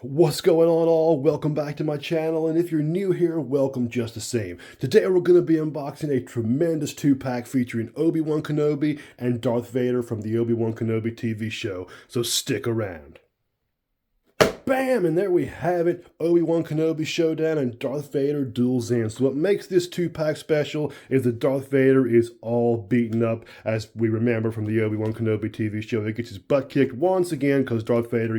What's going on all? Welcome back to my channel, and if you're new here, welcome just the same. Today we're going to be unboxing a tremendous 2-pack featuring Obi-Wan Kenobi and Darth Vader from the Obi-Wan Kenobi TV show, so stick around. Bam! And there we have it, Obi-Wan Kenobi Showdown and Darth Vader Duels In. So what makes this 2-pack special is that Darth Vader is all beaten up, as we remember from the Obi-Wan Kenobi TV show. He gets his butt kicked once again because Darth Vader,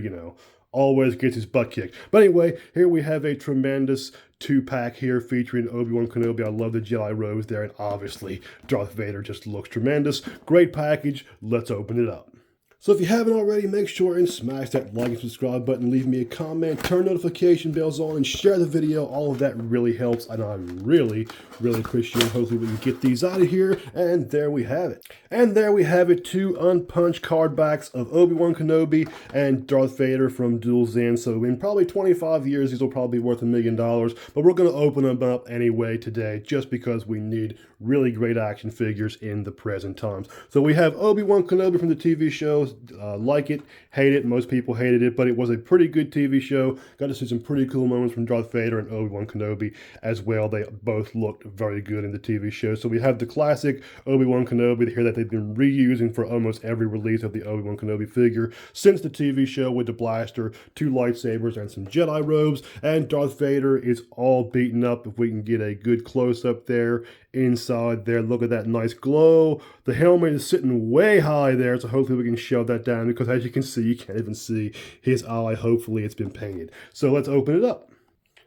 always gets his butt kicked. But anyway, here we have a tremendous 2-pack here featuring Obi-Wan Kenobi. I love the Jedi robes there, and obviously Darth Vader just looks tremendous. Great package. Let's open it up. So if you haven't already, make sure and smash that like and subscribe button, leave me a comment, turn notification bells on, and share the video. All of that really helps, and I really appreciate it. Hopefully we can get these out of here, and there we have it. And there we have it, 2 unpunched card backs of Obi-Wan Kenobi and Darth Vader from Duels In. So in probably 25 years, these will probably be worth $1 million, but we're going to open them up anyway today, just because we need really great action figures in the present times. So we have Obi-Wan Kenobi from the TV show. Like it, hate it. Most people hated it, but it was a pretty good TV show. Got to see some pretty cool moments from Darth Vader and Obi-Wan Kenobi as well. They both looked very good in the TV show. So we have the classic Obi-Wan Kenobi here that they've been reusing for almost every release of the Obi-Wan Kenobi figure since the TV show, with the blaster, 2 lightsabers, and some Jedi robes. And Darth Vader is all beaten up. If we can get a good close-up there, inside there, look at that nice glow. The helmet is sitting way high there, so hopefully we can shove that down, because as you can see, you can't even see his eye. Hopefully it's been painted. So let's open it up.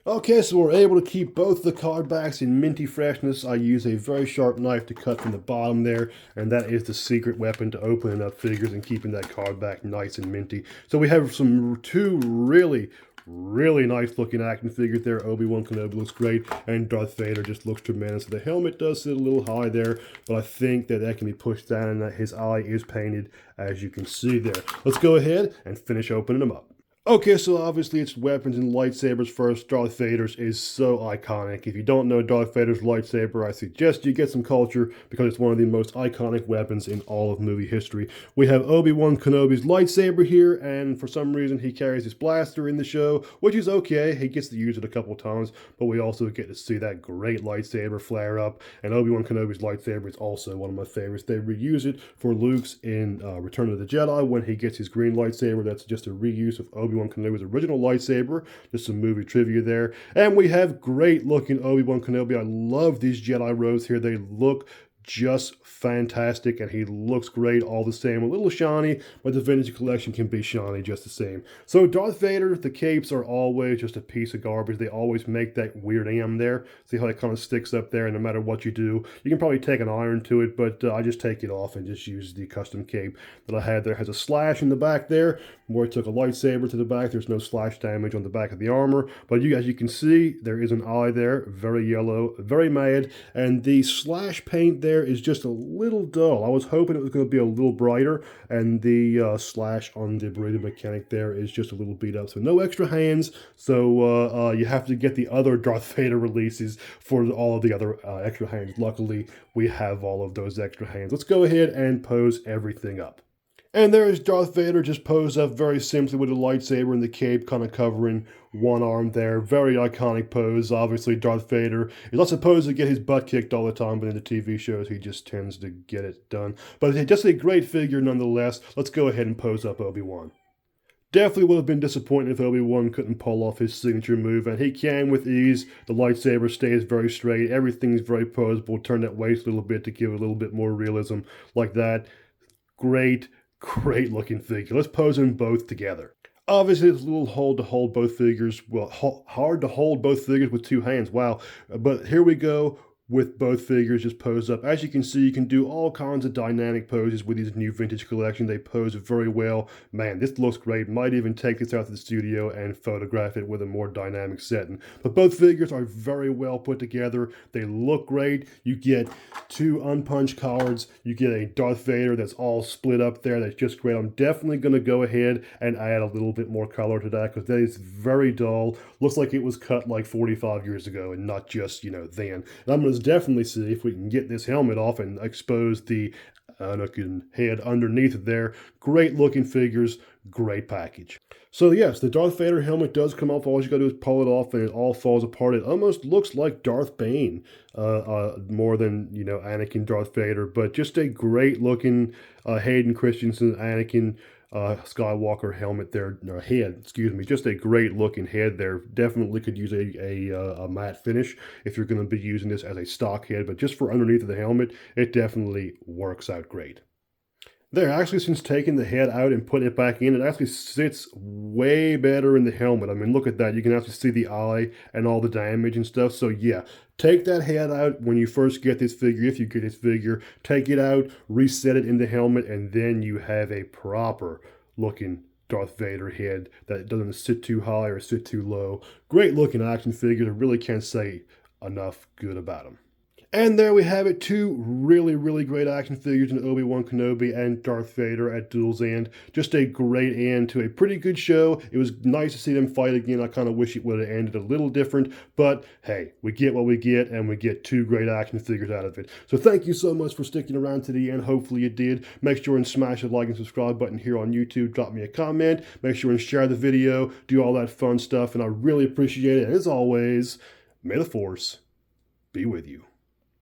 Okay, so we're able to keep both the card backs in minty freshness. I use a very sharp knife to cut from the bottom there, and that is the secret weapon to opening up figures and keeping that card back nice and minty. So we have 2 really nice looking action figures there. Obi-Wan Kenobi looks great, and Darth Vader just looks tremendous. The helmet does sit a little high there, but I think that can be pushed down, and that his eye is painted, as you can see there. Let's go ahead and finish opening them up. Okay, so obviously it's weapons and lightsabers first. Darth Vader's is so iconic. If you don't know Darth Vader's lightsaber, I suggest you get some culture, because it's one of the most iconic weapons in all of movie history. We have Obi-Wan Kenobi's lightsaber here, and for some reason he carries his blaster in the show, which is okay. He gets to use it a couple times, but we also get to see that great lightsaber flare up, and Obi-Wan Kenobi's lightsaber is also one of my favorites. They reuse it for Luke's in Return of the Jedi when he gets his green lightsaber. That's just a reuse of Obi-Wan Kenobi's original lightsaber. Just some movie trivia there. And we have great looking Obi-Wan Kenobi. I love these Jedi robes here. They look just fantastic, and he looks great all the same. A little shiny, but the vintage collection can be shiny just the same. So Darth Vader, the capes are always just a piece of garbage. They always make that weird M there. See how it kind of sticks up there, and no matter what you do, you can probably take an iron to it, but I just take it off and just use the custom cape that I had there. It has a slash in the back there, where I took a lightsaber to the back. There's no slash damage on the back of the armor, but as you can see, there is an eye there, very yellow, very mad, and the slash paint there is just a little dull. I was hoping it was going to be a little brighter, and the slash on the breathing mechanic there is just a little beat up. So no extra hands, so you have to get the other Darth Vader releases for all of the other extra hands. Luckily, we have all of those extra hands. Let's go ahead and pose everything up. And there is Darth Vader just posed up very simply with a lightsaber and the cape kind of covering one arm there. Very iconic pose. Obviously, Darth Vader is not supposed to get his butt kicked all the time, but in the TV shows, he just tends to get it done. But just a great figure nonetheless. Let's go ahead and pose up Obi-Wan. Definitely would have been disappointed if Obi-Wan couldn't pull off his signature move, and he can with ease. The lightsaber stays very straight. Everything's very posable. Turn that waist a little bit to give it a little bit more realism like that. Great looking figure. Let's pose them both together. Obviously, it's a little hard to hold both figures. Well, hard to hold both figures with 2 hands. Wow. But here we go with both figures just posed up. As you can see, you can do all kinds of dynamic poses with these new vintage collection. They pose very well. Man, this looks great. Might even take this out to the studio and photograph it with a more dynamic setting. But both figures are very well put together. They look great. You get 2 unpunched cards. You get a Darth Vader that's all split up there. That's just great. I'm definitely going to go ahead and add a little bit more color to that, because that is very dull. Looks like it was cut like 45 years ago and not just, then. And I'm going to definitely see if we can get this helmet off and expose the Anakin head underneath there. Great looking figures, great package. So yes, the Darth Vader helmet does come off. All you gotta do is pull it off and it all falls apart. It almost looks like Darth Bane, more than, you know, Anakin Darth Vader, but just a great looking Hayden Christensen Anakin Skywalker helmet there, head, excuse me, just a great looking head there. Definitely could use a matte finish if you're going to be using this as a stock head, but just for underneath of the helmet, it definitely works out great. There, actually, since taking the head out and putting it back in, it actually sits way better in the helmet. I mean, look at that. You can actually see the eye and all the damage and stuff. So yeah, take that head out when you first get this figure. If you get this figure, take it out, reset it in the helmet, and then you have a proper looking Darth Vader head that doesn't sit too high or sit too low. Great looking action figures. I really can't say enough good about them. And there we have it, two really great action figures in Obi-Wan Kenobi and Darth Vader at Duel's End. Just a great end to a pretty good show. It was nice to see them fight again. I kind of wish it would have ended a little different, but hey, we get what we get, and we get two great action figures out of it. So thank you so much for sticking around to the end. Hopefully you did. Make sure and smash the like and subscribe button here on YouTube. Drop me a comment. Make sure and share the video. Do all that fun stuff, and I really appreciate it. And as always, may the Force be with you.